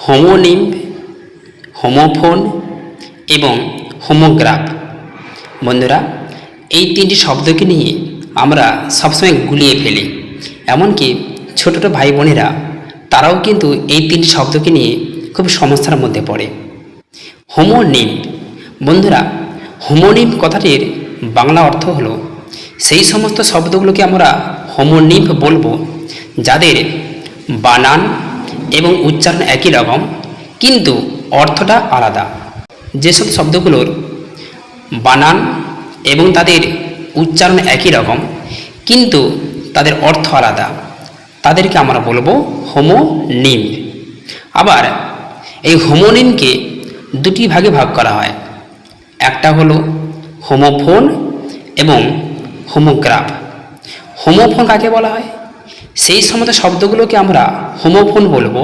হোমোনিম্ব, homophone এবং হোমোগ্রাফ। বন্ধুরা, এই তিনটি শব্দকে নিয়ে আমরা সবসময় গুলিয়ে ফেলি। এমনকি ছোটো ছোটো ভাই বোনেরা তারাও কিন্তু এই তিনটি শব্দকে নিয়ে খুব সমস্যার মধ্যে পড়ে। হোমোনিম্ব, বন্ধুরা, হোমোনিম্ব কথাটির বাংলা অর্থ হলো সেই সমস্ত শব্দগুলোকে আমরা হোমোনিম্ব বলবো যাদের বানান এবং উচ্চারণ একই রকম কিন্তু অর্থটা আলাদা। যেসব শব্দগুলোর বানান এবং তাদের উচ্চারণ একই রকম কিন্তু তাদের অর্থ আলাদা, তাদেরকে আমরা বলবো হোমোনিম্ব। আবার এই হোমোনিম্বকে দুটি ভাগে ভাগ করা হয়। একটা হলো হোমোফোন এবং হোমোগ্রাফ। হোমোফোন কাকে বলা হয়? সেই সমস্ত শব্দগুলোকে আমরা হোমোফোন বলবো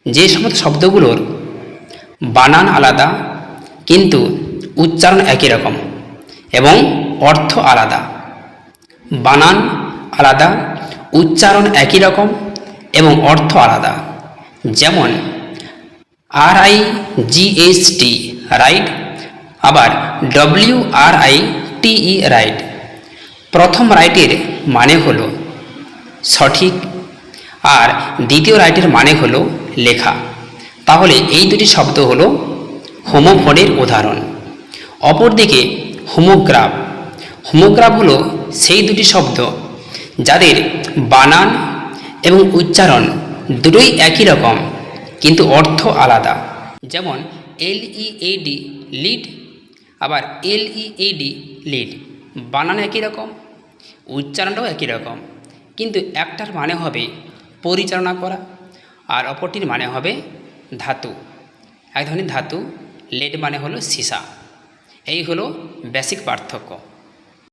যে সমস্ত শব্দগুলোর বানান আলাদা কিন্তু উচ্চারণ একই রকম এবং অর্থ আলাদা। বানান আলাদা, উচ্চারণ একই রকম এবং অর্থ আলাদা। যেমন RIGHT রাইট, আবার WRITE রাইট। প্রথম রাইটের মানে হলো সঠিক আর দ্বিতীয় রাইটের মানে হলো লেখা। তাহলে এই দুটি শব্দ হলো হোমোফোনের উদাহরণ। অপরদিকে হোমোগ্রাফ। হোমোগ্রাফ হলো সেই দুটি শব্দ যাদের বানান এবং উচ্চারণ দুটোই একই রকম কিন্তু অর্থ আলাদা। যেমন LEAD লিড, আবার LEAD লিড। বানান একই রকম, উচ্চারণটাও একই রকম, কিন্তু একটার মানে হবে পরিচালনা করা আর অপরটির মানে হবে ধাতু। এক ধরনের ধাতু, লেড মানে হলো সীসা। এই হলো বেসিক পার্থক্য।